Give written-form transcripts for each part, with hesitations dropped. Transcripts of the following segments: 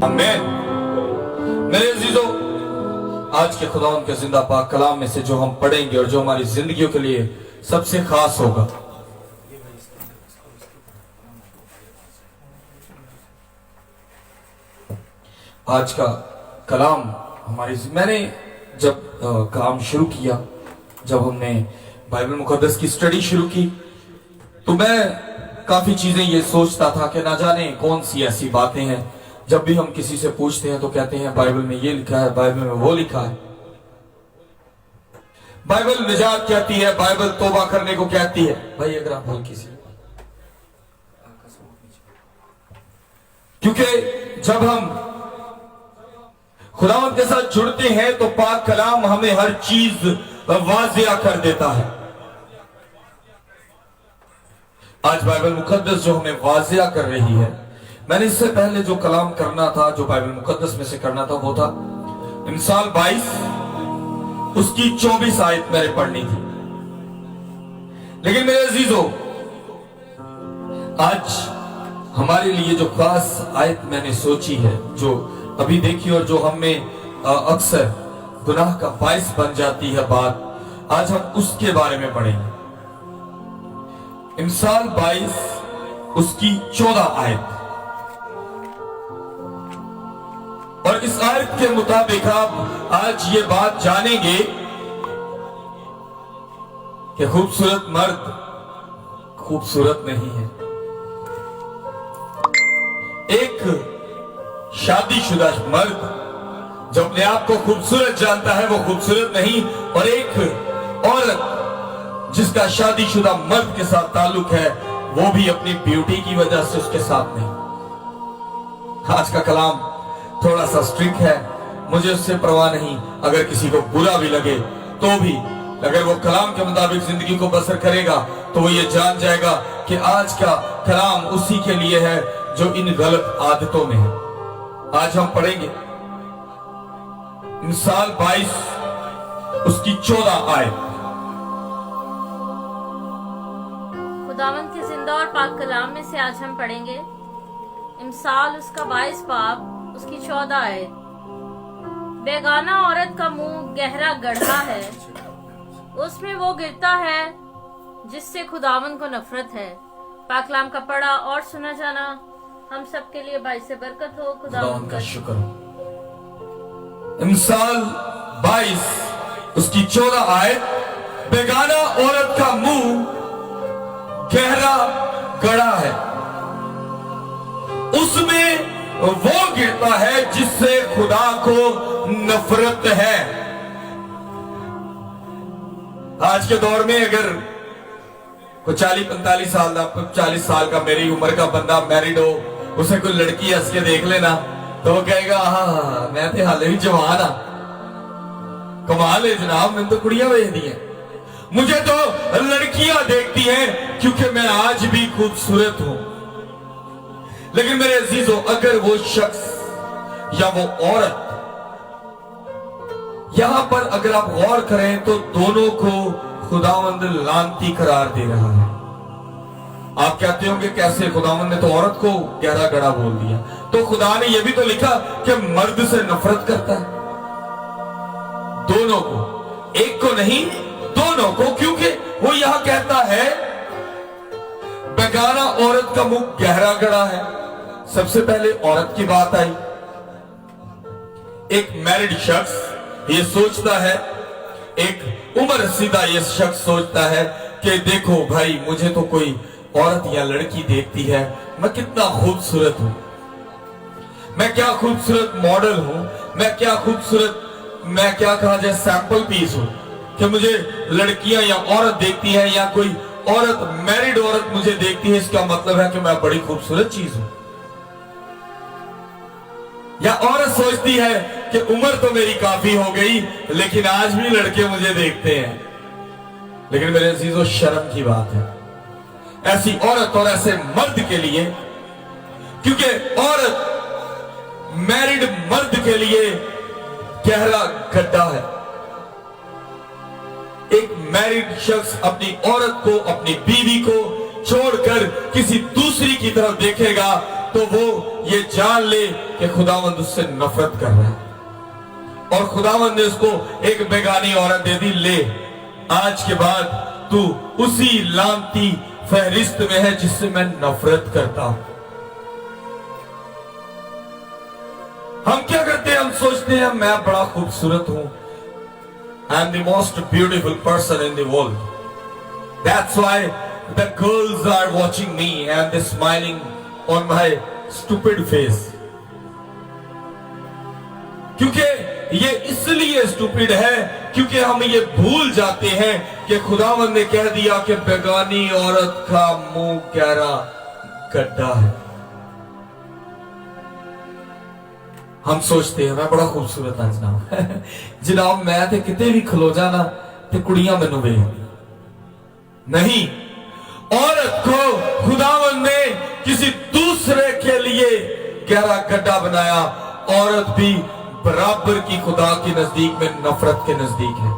आमीन। मेरे अजीजों, आज के खुदावंद के जिंदा पाक कलाम में से जो हम पढ़ेंगे और जो हमारी जिंदगियों के लिए सबसे खास होगा, आज का कलाम मैंने जब काम शुरू किया, जब हमने बाइबल मुकद्दस की स्टडी शुरू की, तो मैं काफी चीजें ये सोचता था कि ना जाने कौन सी ऐसी बातें हैं, जब भी हम किसी से पूछते हैं तो कहते हैं बाइबल में ये लिखा है, बाइबल में वो लिखा है। बाइबल निजात कहती है, बाइबल तौबा करने को कहती है। भाई अगर आप बोल किसी, क्योंकि जब हम खुदावंद के साथ जुड़ते हैं तो पाक कलाम हमें हर चीज वाजिया कर देता है। आज बाइबल मुकद्दस जो हमें वाजिया कर रही है, मैंने इससे पहले जो कलाम करना था, जो बाइबल मुकद्दस में से करना था, वो था मिसाल 22 उसकी 24 आयत मैंने पढ़नी थी। लेकिन मेरे अजीजों, आज हमारे लिए जो खास आयत मैंने सोची है, जो अभी देखी और जो हमें अक्सर गुनाह का बायस बन जाती है बात, आज हम उसके बारे में पढ़ेंगे। मिसाल 22 उसकी 14 आयत, और इस आयत के मुताबिक आप आज ये बात जानेंगे कि खूबसूरत मर्द खूबसूरत नहीं है। एक शादीशुदा मर्द जो अपने आप को खूबसूरत जानता है, वो खूबसूरत नहीं, और एक औरत जिसका शादीशुदा मर्द के साथ ताल्लुक है, वो भी अपनी ब्यूटी की वजह से उसके साथ नहीं। आज का कलाम थोड़ा सा स्ट्रिक्ट है, मुझे उससे परवाह नहीं। अगर किसी को बुरा भी लगे तो भी, अगर वो कलाम के मुताबिक जिंदगी को बसर करेगा तो वो ये जान जाएगा कि आज का कलाम उसी के लिए है जो इन गलत आदतों में है। आज हम पढ़ेंगे मिसाल 22 उसकी 14 आयत। खुदावंद के जिंदा और पाक कलाम में से आज हम पढ़ेंगे मिसाल उसका 22 बाब उसकी 14 आयत। बेगाना औरत का मुंह गहरा गड्ढा है, उसमें वो गिरता है जिससे खुदावंद को नफरत है। पाक कलाम का पढ़ा और सुना जाना हम सबके लिए बाइस से बरकत हो। खुदावंद का शुक्र हो। मिसाल 22 उसकी 14 आयत। बेगाना औरत का मुंह गहरा गड़ा है, उसमें वो गिरता है जिससे खुदा को नफरत है। आज के दौर में अगर कोई 40-45 साल का, 40 साल का मेरी उम्र का बंदा मैरिड हो, उसे कोई लड़की हंस के देख लेना तो वो कहेगा, हाँ मैं तो हाले भी जवान हाँ, कमाल है जनाब, मैंने तो कुड़ियां भेज दी हैं। मुझे तो लड़कियां देखती हैं क्योंकि मैं आज भी खूबसूरत हूं। लेकिन मेरे अजीजों, अगर वो शख्स या वो औरत, यहां पर अगर आप गौर करें तो दोनों को खुदावंद लानती करार दे रहा है। आप कहते होंगे कैसे, खुदावंद ने तो औरत को गहरा गड़ा बोल दिया, तो खुदा ने यह भी तो लिखा कि मर्द से नफरत करता है। दोनों को, एक को नहीं, दोनों को, क्योंकि वो यहां कहता है बेगाना औरत का मुंह गहरा गड़ा है। सबसे पहले औरत की बात आई। एक मैरिड शख्स ये सोचता है, एक उम्र रसीदा ये शख्स सोचता है कि देखो भाई, मुझे तो कोई औरत या लड़की देखती है, मैं कितना खूबसूरत हूं, मैं क्या खूबसूरत मॉडल हूं, मैं क्या खूबसूरत, मैं क्या कहा जाए सैंपल पीस हूं कि मुझे लड़कियां या औरत देखती है, या कोई औरत, मैरिड औरत मुझे देखती है, इसका मतलब है कि मैं बड़ी खूबसूरत चीज हूं। या औरत सोचती है कि उम्र तो मेरी काफी हो गई, लेकिन आज भी लड़के मुझे देखते हैं। लेकिन मेरे अजीजों, शर्म की बात है ऐसी औरत और ऐसे मर्द के लिए, क्योंकि औरत मैरिड मर्द के लिए गहरा गड्ढा है। एक मैरिड शख्स अपनी औरत को, अपनी बीवी को छोड़कर किसी दूसरी की तरफ देखेगा तो वो ये जान ले कि खुदावंद उससे नफरत कर रहा है, और खुदावंद ने उसको एक बेगानी औरत दे दी, ले आज के बाद तू उसी लानती फहरिस्त में है जिससे मैं नफरत करता हूं। हम क्या करते हैं, हम सोचते हैं मैं बड़ा खूबसूरत हूं, I am the most beautiful person in the world, that's why the girls are watching me and they smiling on my stupid face. क्योंकि ये इसलिए स्टूपिड है क्योंकि हम ये भूल जाते हैं कि खुदावंद ने कह दिया कि बेगानी औरत का मुंह गहरा गड्ढा है। हम सोचते हैं मैं बड़ा खूबसूरत हां जनाब जनाब मैं ते किते भी खलो जाना ते कुड़ियां मैनू वेख, नहीं, औरत को खुदावंद ने किसी दूसरे के लिए गहरा गड्ढा बनाया। औरत भी बराबर की खुदा के नजदीक में नफरत के नजदीक है।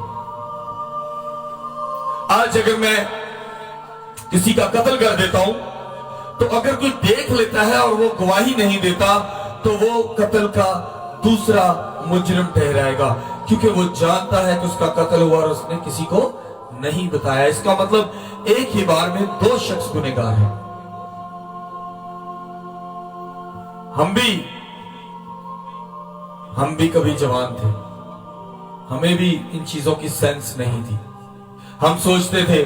आज अगर मैं किसी का कत्ल कर देता हूं तो अगर कोई देख लेता है और वो गवाही नहीं देता तो वो कत्ल का दूसरा मुजरिम ठहराएगा, क्योंकि वो जानता है कि उसका कत्ल हुआ और उसने किसी को नहीं बताया। इसका मतलब एक ही बार में दो शख्स गुनहगार हैं। हम भी कभी जवान थे, हमें भी इन चीजों की सेंस नहीं थी। हम सोचते थे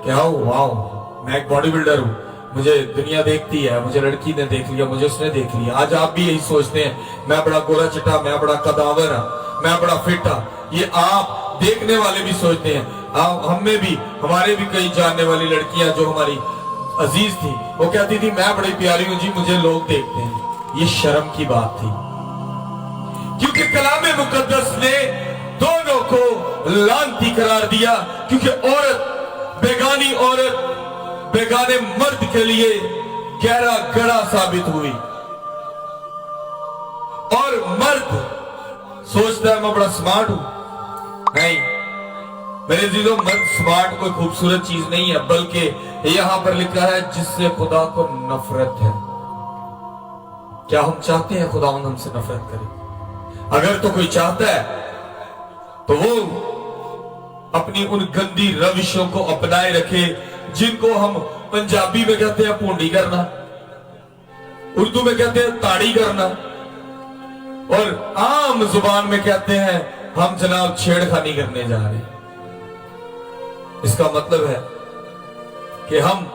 कि वाओ मैं एक बॉडी बिल्डर हूं, मुझे दुनिया देखती है, मुझे लड़की ने देख लिया, मुझे उसने देख लिया। आज आप भी यही सोचते हैं मैं बड़ा गोरा चिट्टा, मैं बड़ा कदावर हूं, मैं बड़ा फिट हूं। ये आप देखने वाले भी सोचते हैं। हमें भी, हमारे भी कई जानने वाली लड़कियां जो हमारी अजीज थी, वो कहती थी मैं बड़ी प्यारी हूं जी, मुझे लोग देखते हैं। ये शर्म की बात थी, क्योंकि कलाम मुकद्दस ने दोनों को लानती करार दिया, क्योंकि औरत, बेगानी औरत बेगाने मर्द के लिए गहरा गड़ा साबित हुई। और मर्द सोचता है मैं बड़ा स्मार्ट हूं, नहीं मेरे जीजों, मर्द स्मार्ट कोई खूबसूरत चीज नहीं है, बल्कि यहां पर लिखा है जिससे खुदा को नफरत है। क्या हम चाहते हैं खुदावंद हमसे नफरत करे? अगर तो कोई चाहता है तो वो अपनी उन गंदी रविशों को अपनाए रखे, जिनको हम पंजाबी में कहते हैं पूंडी करना, उर्दू में कहते हैं ताड़ी करना, और आम जुबान में कहते हैं हम जनाब छेड़खानी करने जा रहे हैं। इसका मतलब है कि हम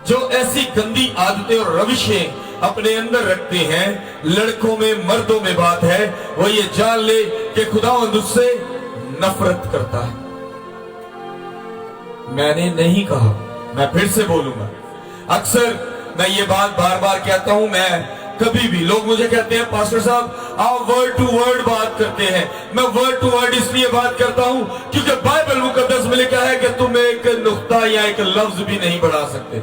जो ऐसी गंदी आदतें और रविशें अपने अंदर रखते हैं, लड़कों में मर्दों में बात है, वो ये जान ले कि खुदावंद उससे नफरत करता है। मैंने नहीं कहा, मैं फिर से बोलूंगा, अक्सर मैं ये बात बार बार कहता हूं, मैं कभी भी, लोग मुझे कहते हैं पास्टर साहब आप वर्ड टू वर्ड बात करते हैं। मैं वर्ड टू वर्ड इसलिए बात करता हूं क्योंकि बाइबल मुकद्दस में लिखा है कि तुम एक नुक्ता या एक लफ्ज भी नहीं बढ़ा सकते।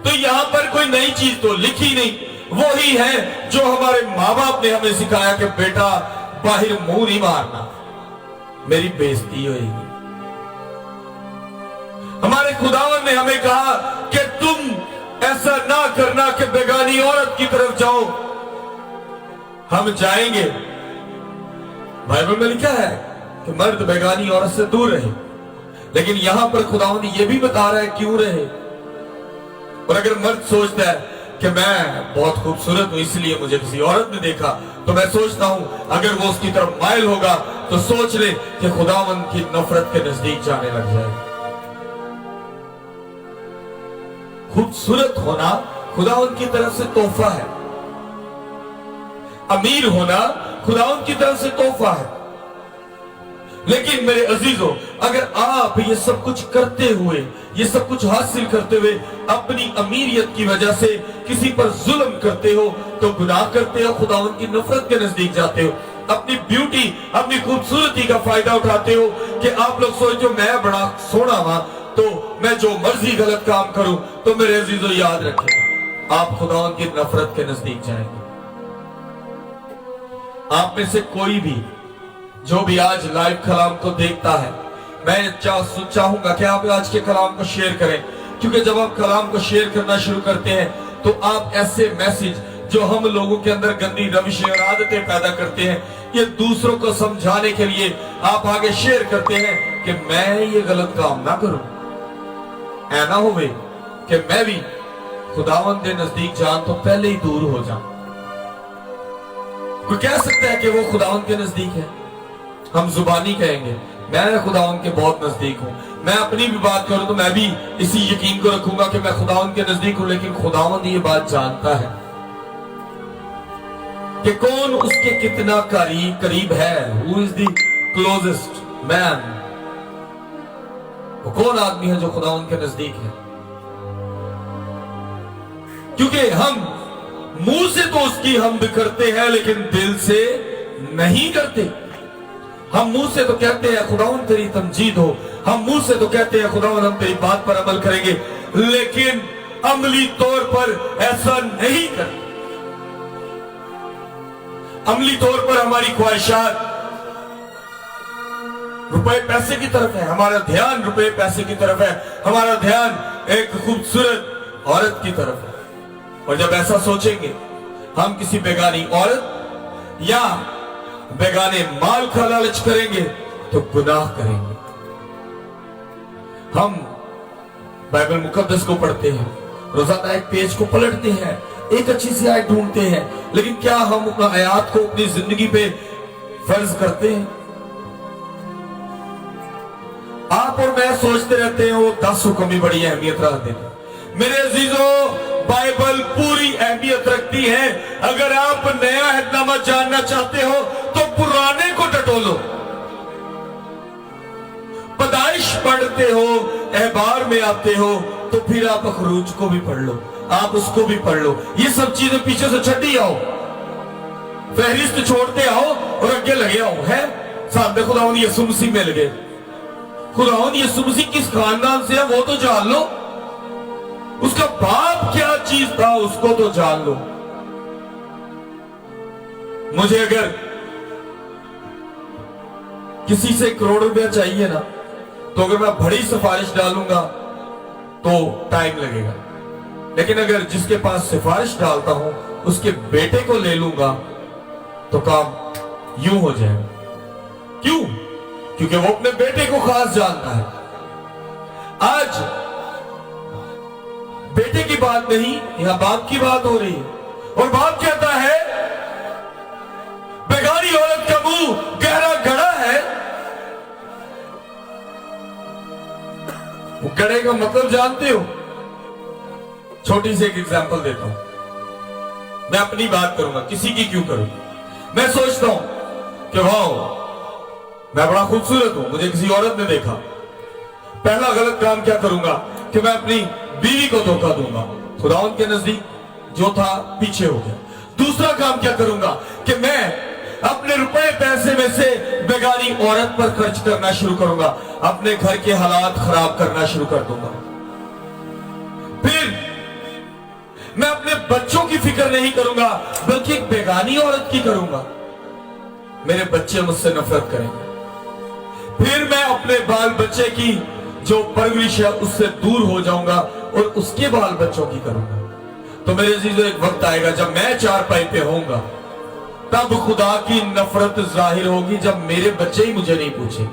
तो यहां पर कोई नई चीज तो लिखी नहीं, वो ही है जो हमारे माँ बाप ने हमें सिखाया कि बेटा बाहर मुंह नहीं मारना, मेरी बेइज्जती होगी। हमारे खुदावन ने हमें कहा कि तुम ऐसा ना करना कि बेगानी औरत की तरफ जाओ। हम जाएंगे, बाइबल में लिखा है कि मर्द बेगानी औरत से दूर रहे, लेकिन यहां पर खुदावन ये भी बता रहा है क्यों रहे। और अगर मर्द सोचता है कि मैं बहुत खूबसूरत हूं इसलिए मुझे किसी औरत ने देखा, तो मैं सोचता हूं अगर वो उसकी तरफ माइल होगा तो सोच ले कि खुदावन की नफरत के नजदीक जाने लग जाएगा। खूबसूरत होना खुदावन की तरफ से तोहफा है, अमीर होना खुदावन की तरफ से तोहफा है। लेकिन मेरे अजीजों, अगर आप ये सब कुछ करते हुए, ये सब कुछ हासिल करते हुए अपनी अमीरियत की वजह से किसी पर जुल्म करते हो तो गुनाह करते हो, खुदावन की नफरत के नजदीक जाते हो। अपनी ब्यूटी, अपनी खूबसूरती का फायदा उठाते हो कि आप लोग सोचते हो मैं बड़ा सोना हुआ तो मैं जो मर्जी गलत काम करूं, तो मेरे अजीजों याद रखें आप खुदावन की नफरत के नजदीक जाएंगे। आप में से कोई भी जो भी आज लाइव कलाम को देखता है, मैं चाहूंगा कि आप आज के कलाम को शेयर करें, क्योंकि जब आप कलाम को शेयर करना शुरू करते हैं तो आप ऐसे मैसेज जो हम लोगों के अंदर गंदी रविशें और आदतें पैदा करते हैं, ये दूसरों को समझाने के लिए आप आगे शेयर करते हैं कि मैं ये गलत काम ना करूं, ऐना होवे कि मैं भी खुदावंद के नजदीक जान तो पहले ही दूर हो जाऊं। कोई कह सकता है कि वो खुदावंद के नजदीक है, हम जुबानी कहेंगे मैं खुदावंद के बहुत नजदीक हूं। मैं अपनी भी बात करूं तो मैं भी इसी यकीन को रखूंगा कि मैं खुदावंद के नजदीक हूं, लेकिन खुदावंद ये बात जानता है कि कौन उसके कितना करीब है। Who is the closest man, वो कौन आदमी है जो खुदावंद के नजदीक है। क्योंकि हम मुंह से तो उसकी हमद करते हैं लेकिन दिल से नहीं करते। हम मुंह से तो कहते हैं खुदावंद तेरी तमजीद हो, हम मुंह से तो कहते हैं खुदावंद हम तेरी बात पर अमल करेंगे, लेकिन अमली तौर पर ऐसा नहीं करते। अमली तौर पर हमारी ख्वाहिशात रुपए पैसे की तरफ है, हमारा ध्यान रुपए पैसे की तरफ है, हमारा ध्यान एक खूबसूरत औरत की तरफ है। और जब ऐसा सोचेंगे हम किसी बेगानी औरत या बेगाने माल का लालच करेंगे तो गुनाह करेंगे। हम बाइबल मुकद्दस को पढ़ते हैं, रोजाना एक पेज को पलटते हैं, एक अच्छी सी आयत ढूंढते हैं, लेकिन क्या हम अपना आयात को अपनी जिंदगी पे फर्ज करते हैं? आप और मैं सोचते रहते हैं वो 10 हुक्म ही बड़ी अहमियत रखते हैं। मेरे अजीजों, बाइबल पूरी अहमियत रखती है। अगर आप नया अहदनामा जानना चाहते हो तो पुराने को टटोलो। पैदाइश पढ़ते हो, अहबार में आते हो, तो फिर आप अखरूज को भी पढ़ लो, आप उसको भी पढ़ लो। ये सब चीजें पीछे से छठी आओ, फहरिस्त छोड़ते आओ और आगे लगे आओ। है सामने खुदावंद यीशु मसीह मिल गए। खुदावंद यीशु मसीह किस खानदान से है वो तो जान लो, उसका बाप क्या चीज था उसको तो जान लो। मुझे अगर किसी से 1 करोड़ रुपया चाहिए ना, तो अगर मैं बड़ी सिफारिश डालूंगा तो टाइम लगेगा, लेकिन अगर जिसके पास सिफारिश डालता हूं उसके बेटे को ले लूंगा तो काम यूं हो जाएगा। क्यों? क्योंकि वो अपने बेटे को खास जानता है। आज बेटे की बात नहीं, यहां बाप की बात हो रही है, और बाप कहता है बेगानी औरत का मुंह गहरा गड़ा है। वो गड़े का मतलब जानते हो? छोटी सी एक एग्जांपल देता हूं। मैं अपनी बात करूंगा, किसी की क्यों करूं? मैं सोचता हूं कि वाह मैं बड़ा खूबसूरत हूं, मुझे किसी औरत ने देखा। पहला गलत काम क्या करूंगा कि मैं अपनी बीवी को धोखा दूंगा। खुदावंद के नजदीक जो था पीछे हो गया। दूसरा काम क्या करूंगा कि मैं अपने रुपए पैसे में से बेगानी औरत पर खर्च करना शुरू करूंगा, अपने घर के हालात खराब करना शुरू कर दूंगा। फिर मैं अपने बच्चों की फिक्र नहीं करूंगा बल्कि एक बेगानी औरत की करूंगा। मेरे बच्चे मुझसे नफरत करेंगे। फिर मैं अपने बाल बच्चे की जो परवरिश है उससे दूर हो जाऊंगा और उसके बाल बच्चों की करूंगा। तो मेरे अजीजों, एक वक्त आएगा जब मैं चारपाई पे होऊंगा, तब खुदा की नफरत जाहिर होगी जब मेरे बच्चे ही मुझे नहीं पूछे,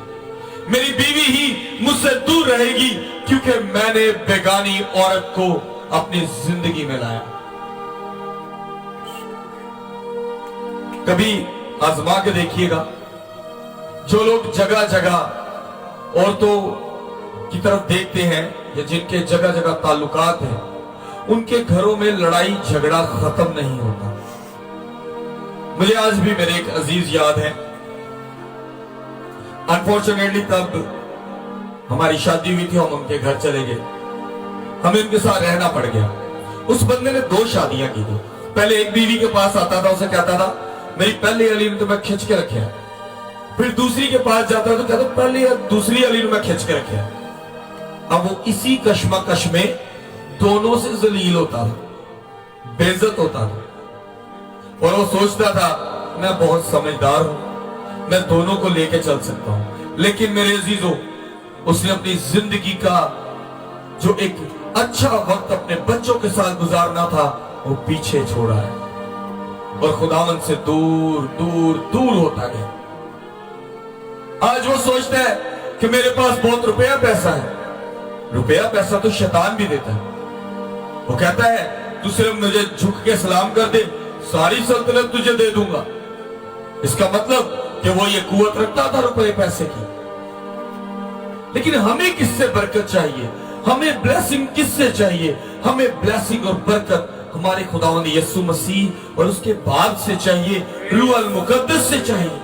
मेरी बीवी ही मुझसे दूर रहेगी, क्योंकि मैंने बेगानी औरत को अपनी जिंदगी में लाया। कभी आजमा के देखिएगा, जो लोग जगह जगह औरतों की तरफ देखते हैं या जिनके जगह जगह ताल्लुकात हैं, उनके घरों में लड़ाई झगड़ा खत्म नहीं होता। मुझे आज भी मेरे एक अजीज याद है, अनफॉर्चुनेटली तब हमारी शादी हुई थी, हम उनके घर चले गए, हमें उनके साथ रहना पड़ गया। उस बंदे ने 2 शादियां की थी। पहले एक बीवी के पास आता था, उसे कहता था मेरी पहली अली ने तो मैं खिंच के रखे है। फिर दूसरी के पास जाता तो कहता पहली या दूसरी अली ने मैं खिंच के रखे है। अब वो इसी कश्मकश में दोनों से जलील होता था, बेइज्जत होता था, और वो सोचता था मैं बहुत समझदार हूं, मैं दोनों को लेके चल सकता हूं। लेकिन मेरे अजीजों, उसने अपनी जिंदगी का जो एक अच्छा वक्त अपने बच्चों के साथ गुजारना था वो पीछे छोड़ा है और खुदावन से दूर दूर दूर होता गया। आज वो सोचता है कि मेरे पास बहुत रुपया पैसा है। रुपया पैसा तो शैतान भी देता है। वो कहता है तू सिर्फ मुझे झुक के सलाम कर दे, सारी सल्तनत तुझे दे दूंगा। इसका मतलब कि वो ये कुवत रखता था रुपये पैसे की। लेकिन हमें किससे बरकत चाहिए? हमें ब्लेसिंग किससे चाहिए? हमें ब्लेसिंग और बरकत हमारे खुदावंद यीशु मसीह और उसके बाप से चाहिए, रूह अल मुकद्दस से चाहिए।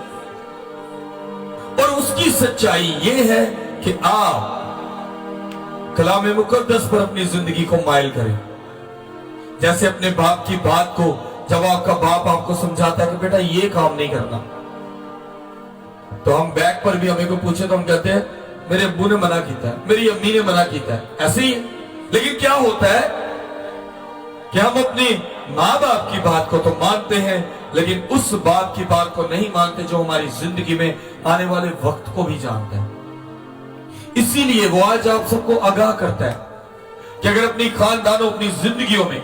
और उसकी सच्चाई ये है कि आप कलाम मुकद्दस पर अपनी जिंदगी को माइल करें। जैसे अपने बाप की बात को जब आपका बाप आपको समझाता है कि बेटा ये काम नहीं करना, तो हम बैक पर भी हमें को पूछे तो हम कहते हैं मेरे अब्बू ने मना किया है, मेरी अम्मी ने मना किया है, ऐसे ही है। लेकिन क्या होता है कि हम अपनी माँ बाप की बात को तो मानते हैं, लेकिन उस बात की बात को नहीं मानते जो हमारी जिंदगी में आने वाले वक्त को भी जानता है। इसीलिए वो आज आप सबको आगाह करता है कि अगर अपनी खानदानों अपनी जिंदगियों में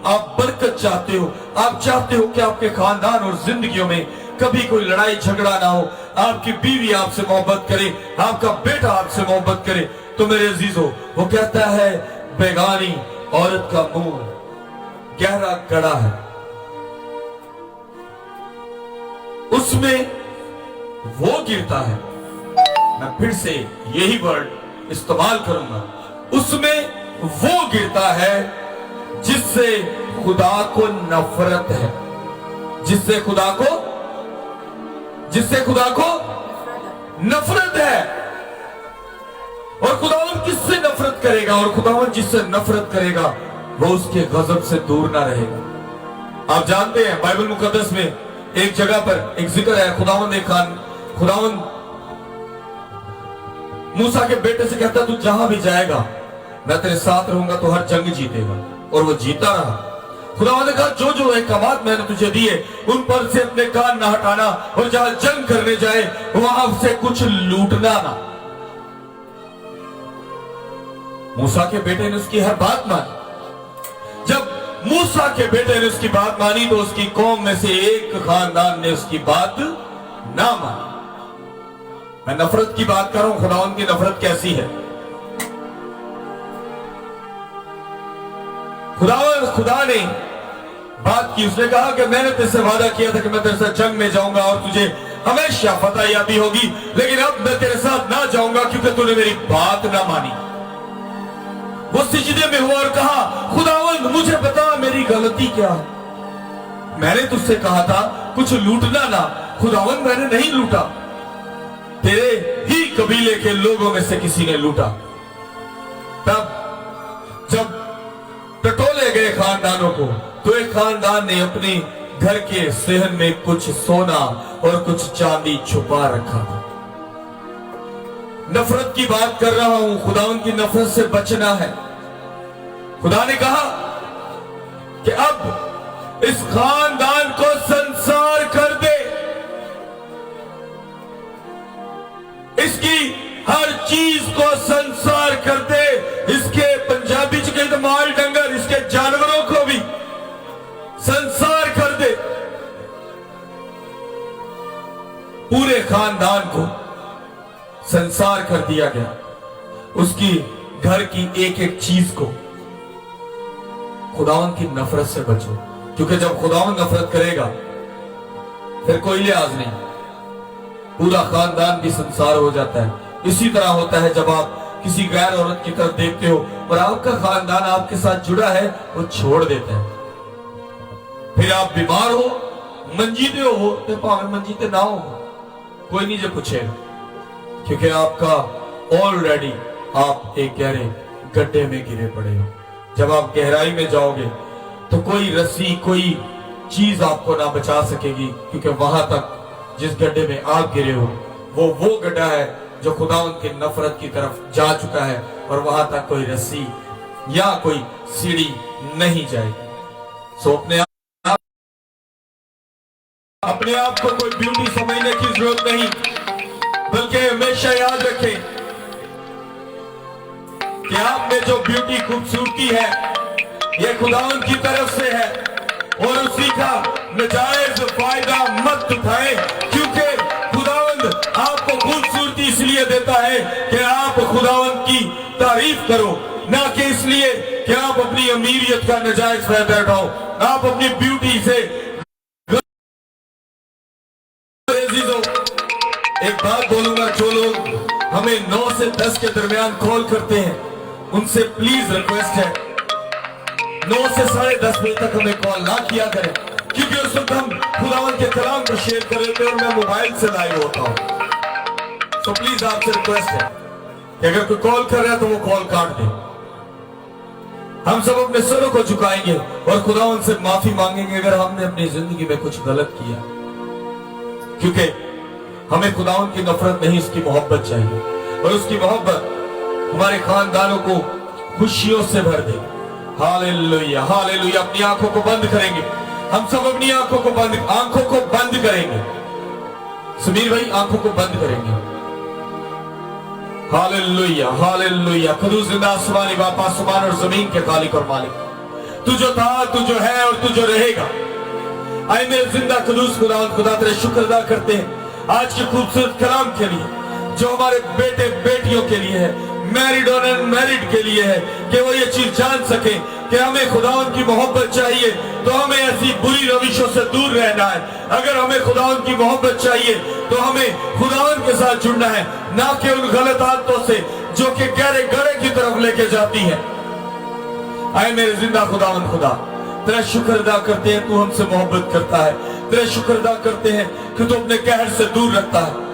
आप बरकत चाहते हो, आप चाहते हो कि आपके खानदान और जिंदगियों में कभी कोई लड़ाई झगड़ा ना हो, आपकी बीवी आपसे मोहब्बत करे, आपका बेटा आपसे मोहब्बत करे, तो मेरे अजीजों वो कहता है बेगानी औरत का मुंह गहरा गड़ा है, उसमें वो गिरता है। मैं फिर से यही वर्ड इस्तेमाल करूंगा, उसमें वो गिरता है जिससे खुदा को नफरत है, जिससे खुदा को नफरत है। और खुदावन किससे नफरत करेगा? और खुदावन जिससे नफरत करेगा वो उसके गजब से दूर ना रहेगा। आप जानते हैं बाइबल मुकद्दस में एक जगह पर एक जिक्र है, खुदावन मूसा के बेटे से कहता तू जहां भी जाएगा मैं तेरे साथ रहूंगा, तो हर जंग जीतेगा। और वो जीता रहा। खुदावंद ने कहा जो जो अहकामात मैंने तुझे दिए उन पर से अपने कान ना हटाना, और जहां जंग करने जाए वहां से कुछ लूटना ना। मूसा के बेटे ने उसकी हर बात मानी। जब मूसा के बेटे ने उसकी बात मानी तो उसकी कौम में से एक खानदान ने उसकी बात ना मानी। मैं नफरत की बात कर रहा हूं, खुदावंद की नफरत कैसी है। खुदा ने बात की, उसने कहा कि मैंने तेरे वादा किया था कि मैं तेरे साथ जंग में जाऊंगा और तुझे हमेशा फतह याबी होगी, लेकिन अब मैं तेरे साथ ना जाऊंगा क्योंकि तूने मेरी बात ना मानी। वो सिजदे में हुआ और कहा खुदावंद मुझे बता मेरी गलती क्या है। मैंने तुझसे कहा था कुछ लूटना ना। खुदावंद मैंने नहीं लूटा, तेरे ही कबीले के लोगों में से किसी ने लूटा। तब जब टटोले गए खानदानों को, तो एक खानदान ने अपने घर के सेहन में कुछ सोना और कुछ चांदी छुपा रखा था। नफरत की बात कर रहा हूं, खुदावंद की नफरत से बचना है। खुदा ने कहा कि अब इस खानदान को संसार कर दे, इसकी हर चीज को संसार कर दे, इसके पंजाबी च कहे माल डंगर, इसके जानवरों को भी संसार कर दे। पूरे खानदान को संसार कर दिया गया, उसकी घर की एक एक चीज को। खुदावन की नफरत से बचो, क्योंकि जब खुदावन नफरत करेगा फिर कोई लिहाज नहीं, पूरा खानदान भी संसार हो जाता है। इसी तरह होता है जब आप किसी गैर औरत की तरफ देखते हो और आपका खानदान आपके साथ जुड़ा है, वो छोड़ देता है। फिर आप बीमार हो, मंजीते हो, तो भावे मंजीते ना हो, कोई नहीं जो पूछेगा, क्योंकि आपका ऑलरेडी आप एक गहरे गड्ढे में गिरे पड़े हो। जब आप गहराई में जाओगे तो कोई रस्सी कोई चीज आपको ना बचा सकेगी, क्योंकि वहां तक जिस गड्ढे में आप गिरे हो वो गड्ढा है जो खुदावंद की नफरत की तरफ जा चुका है, और वहां तक कोई रस्सी या कोई सीढ़ी नहीं जाएगी। सो अपने आप को कोई ब्यूटी समझने की जरूरत नहीं, बल्कि हमेशा याद रखें कि आप में जो ब्यूटी खूबसूरती है ये खुदावंद की तरफ से है और उसी का नाजायज फायदा मत उठाएं, क्योंकि खुदावंद आपको खूबसूरती इसलिए देता है कि आप खुदावंद की तारीफ करो, ना कि इसलिए कि आप अपनी अमीरियत का नाजायज फायदा उठाओ। आप अपनी ब्यूटी से एक बात बोलूंगा, जो लोग हमें 9 से 10 के दरमियान कॉल करते हैं उनसे प्लीज रिक्वेस्ट है 9 से 10:30 बजे तक हमें कॉल ना किया करें, क्योंकि उस वक्त हम खुदावंद के कलाम को शेयर कर रहे थे और मैं मोबाइल से लाइव होता हूं। तो प्लीज आपसे रिक्वेस्ट है कि अगर कोई कॉल कर रहा है तो वो कॉल काट दे। हम सब अपने सरों को झुकाएंगे और खुदावंद से माफी मांगेंगे अगर हमने अपनी जिंदगी में कुछ गलत किया, क्योंकि हमें खुदावंद की नफरत नहीं, उसकी मोहब्बत चाहिए और उसकी मोहब्बत हमारे खानदानों को खुशियों से भर दे। Hallelujah, hallelujah. अपनी आंखों को बंद करेंगे, हम सब अपनी आंखों को बंद करेंगे। समीर भाई आंखों को बंद करेंगे। Hallelujah, hallelujah. खुदा जिंदा आसमानी बाप, आसमान और जमीन के खालिक और मालिक, तू जो था, तू जो है और तू जो रहेगा। आए मेरे जिंदा खुदूस खुदा तेरे शुक्र अदा करते हैं आज के खूबसूरत कलाम के लिए, जो हमारे बेटे बेटियों के लिए है, मैरिड और अनमैरिड के लिए है, कि वो ये चीज जान सके कि हमें खुदावंद की मोहब्बत चाहिए तो हमें ऐसी बुरी रविशों से दूर रहना है। अगर हमें खुदावंद की मोहब्बत चाहिए तो हमें खुदावंद के साथ जुड़ना है, ना कि उन गलत आदतों से जो कि गहरे गड़े की तरफ लेके जाती है। आए मेरे जिंदा खुदावंद खुदा, तेरा शुक्र अदा करते हैं तू हमसे मोहब्बत करता है, तेरा शुक्र अदा करते हैं कि तू अपने कहर से दूर रखता है।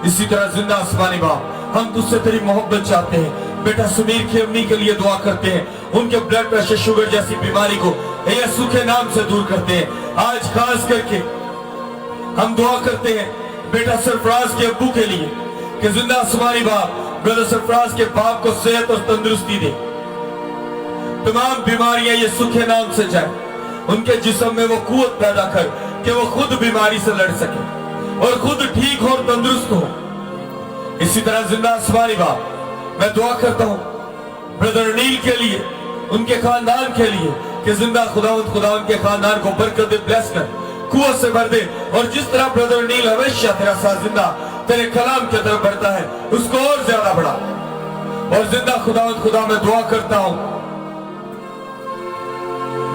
इसी तरह जिंदा आसमानी बाप, हम तुझसे तेरी मोहब्बत चाहते हैं। बेटा समीर की अम्मी के लिए दुआ करते हैं, उनके ब्लड प्रेशर शुगर जैसी बीमारी को यीशु के नाम से दूर करते हैं। आज खास करके हम दुआ करते हैं बेटा सरफराज के अब्बू के लिए कि जिंदा आसमानी बाप ब्रदर सरफराज के बाप को सेहत और तंदुरुस्ती दे, तमाम बीमारियां यीशु के नाम से जाए, उनके जिस्म में वो कुव्वत पैदा कर कि वो खुद बीमारी से लड़ सके और खुद ठीक हो और तंदुरुस्त हो। इसी तरह जिंदा आसमानी बाप, मैं दुआ करता हूँ ब्रदर नील के लिए, उनके खानदान के लिए कि जिंदा खुदावंद के खानदान को बरकत दे, ब्लेस कर, कुव्वत से भर दे, और जिस तरह ब्रदर नील हमेशा तेरा साथ जिंदा तेरे कलाम की तरफ बढ़ता है उसको और ज्यादा बढ़ा। और जिंदा खुदा मैं दुआ करता हूँ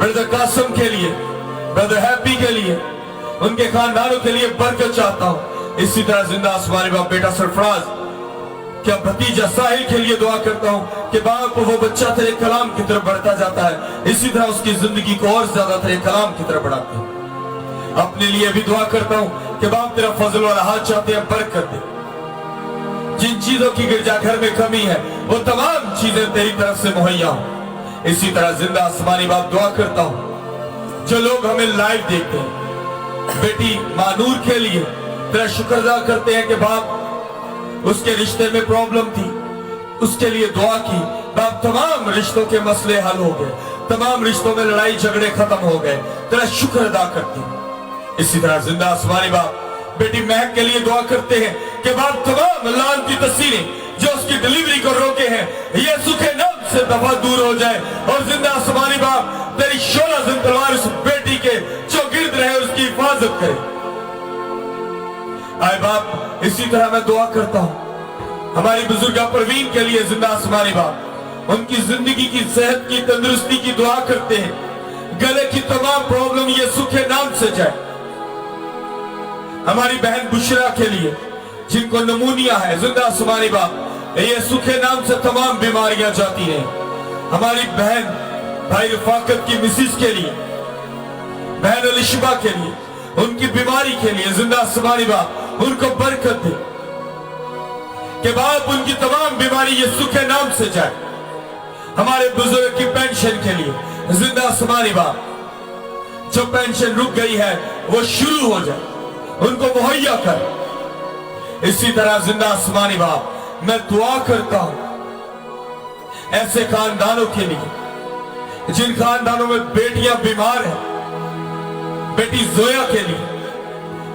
ब्रदर कासिम के लिए, ब्रदर हैप्पी के लिए, उनके खानदानों के लिए बरकत चाहता हूँ। इसी तरह जिंदा आसमानी बाप बेटा सरफराज क्या भतीजा साहिल के लिए दुआ करता हूँ कि बाप वो बच्चा तेरे कलाम की तरफ बढ़ता जाता है, इसी तरह उसकी जिंदगी को और ज्यादा तेरे कलाम की तरफ बढ़ाते हैं। अपने लिए भी दुआ करता हूँ कि बाप तेरा फजल वाला हाथ चाहते हैं बरकत दे, जिन चीजों की गिरजाघर में कमी है वो तमाम चीजें तेरी तरफ से मुहैया हो। इसी तरह जिंदा आसमानी बाप दुआ करता हूँ जो लोग हमें लाइव देखते हैं, बेटी मानूर के लिए तेरा शुक्र अदा करते हैं कि बाप उसके रिश्ते में प्रॉब्लम थी, उसके लिए दुआ की, बाप तमाम रिश्तों के मसले हल हो गए, तमाम रिश्तों में लड़ाई झगड़े खत्म हो गए, तेरा शुक्र अदा करते हैं। इसी तरह जिंदा आसमानी बाप बेटी महक के लिए दुआ करते हैं कि बाप तमाम लान की तस्वीरें जो उसकी डिलीवरी को रोके हैं यीशु के नाम से दफा दूर हो जाए, और जिंदा आसमानी बाप तेरी शोला तलवार उस बेटी के जो गिर्द रहे उसकी हिफाजत करे। आए बाप इसी तरह मैं दुआ करता हूँ हमारी बुजुर्गा परवीन के लिए, जिंदा आसमानी बाप उनकी जिंदगी की सेहत की तंदुरुस्ती की दुआ करते हैं, गले की तमाम प्रॉब्लम यीशु के नाम से जाए। हमारी बहन बुशरा के लिए जिनको नमूनिया है, जिंदा आसमानी बाप यीशु के नाम से तमाम बीमारियां जाती रहे। हमारी बहन भाई रफाकत की मिसिस के लिए, बहन अलिशबा के लिए, उनकी बीमारी के लिए जिंदा आसमानी बाप उनको बरकत दे कि बाप उनकी तमाम बीमारी यीशु के नाम से जाए। हमारे बुजुर्ग की पेंशन के लिए जिंदा आसमानी बाप जो पेंशन रुक गई है वो शुरू हो जाए, उनको मुहैया कर। इसी तरह जिंदा आसमानी बाप मैं दुआ करता हूं ऐसे खानदानों के लिए जिन खानदानों में बेटियां बीमार हैं, बेटी जोया के लिए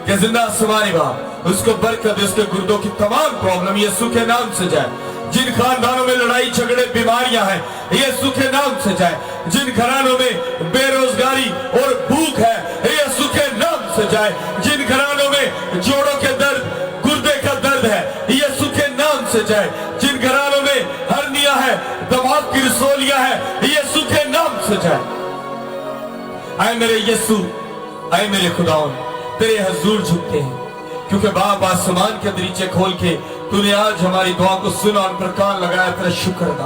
कि जिंदा आसमानी बाप उसको बरकत, उसके गुर्दों की तमाम प्रॉब्लम यीशु के नाम से जाए, जिन खानदानों में लड़ाई झगड़े बीमारियां हैं, यीशु के नाम से जाए। जिन घरानों में बेरोजगारी और भूख है, यीशु के नाम से जाए। जिन घरानों में जोड़ों के दर्द, गुर्दे का दर्द है, यीशु के नाम से जाए। जिन घरानों में हर्निया है, दिमाग की रसोलियां है, यीशु के नाम से जाए। आए मेरे यीशु, आए मेरे खुदावन, तेरे हजूर झुकते हैं, क्योंकि बाप आसमान के दरीचे खोल के तूने आज हमारी दुआ को सुना और पर कान लगाया। तेरा शुक्र अदा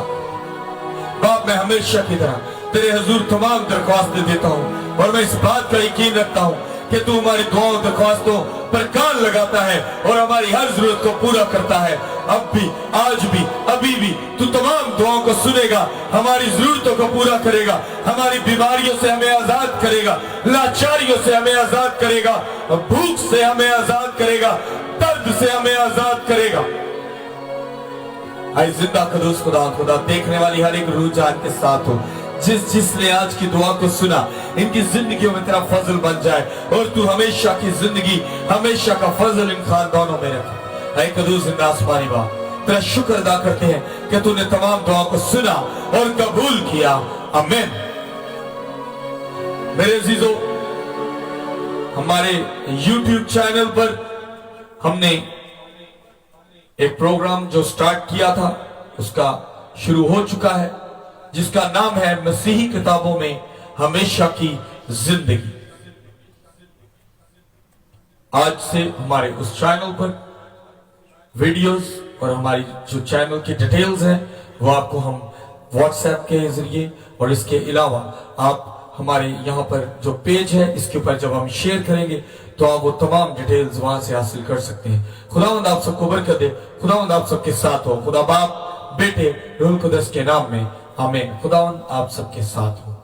बाप, मैं हमेशा की तरह तेरे हजूर तमाम दरख्वास्तें देता हूँ और मैं इस बात का यकीन रखता हूँ कि तू हमारी दुआओं दरख्वास्तों पर कान लगाता है और हमारी हर जरूरत को पूरा करता है। अब भी, आज भी, अभी भी तू तमाम दुआओं को सुनेगा, हमारी जरूरतों को पूरा करेगा, हमारी बीमारियों से हमें आजाद करेगा, लाचारियों से हमें आजाद करेगा, भूख से हमें आजाद करेगा, दर्द से हमें आजाद करेगा। आई जिंदा कदूस खुदा, खुदा देखने वाली हर एक रूह जान के साथ हो। जिसने आज की दुआ को सुना, इनकी जिंदगियों में तेरा फजल बन जाए और तू हमेशा की जिंदगी, हमेशा का फजल इन खानदानों में रखे। ऐ कदूस जिंदा आसमानी बाप, तेरा शुक्र अदा करते हैं कि तूने तमाम दुआ को सुना और कबूल किया। आमीन। मेरे अजीजों, हमारे YouTube चैनल पर हमने एक प्रोग्राम जो स्टार्ट किया था, उसका शुरू हो चुका है, जिसका नाम है मसीही किताबों में हमेशा की जिंदगी। आज से हमारे उस चैनल पर वीडियोस और हमारी जो चैनल की डिटेल्स हैं वो आपको हम व्हाट्सएप के जरिए, और इसके अलावा आप हमारे यहाँ पर जो पेज है इसके ऊपर जब हम शेयर करेंगे तो आप वो तमाम डिटेल्स वहां से हासिल कर सकते हैं। खुदावंद आप सबको बरकत दे। खुदावंद आप सबके साथ हो। खुदा बाप, बेटे, रूह कुदस के नाम में आमीन। खुदावंद आप सबके साथ हो।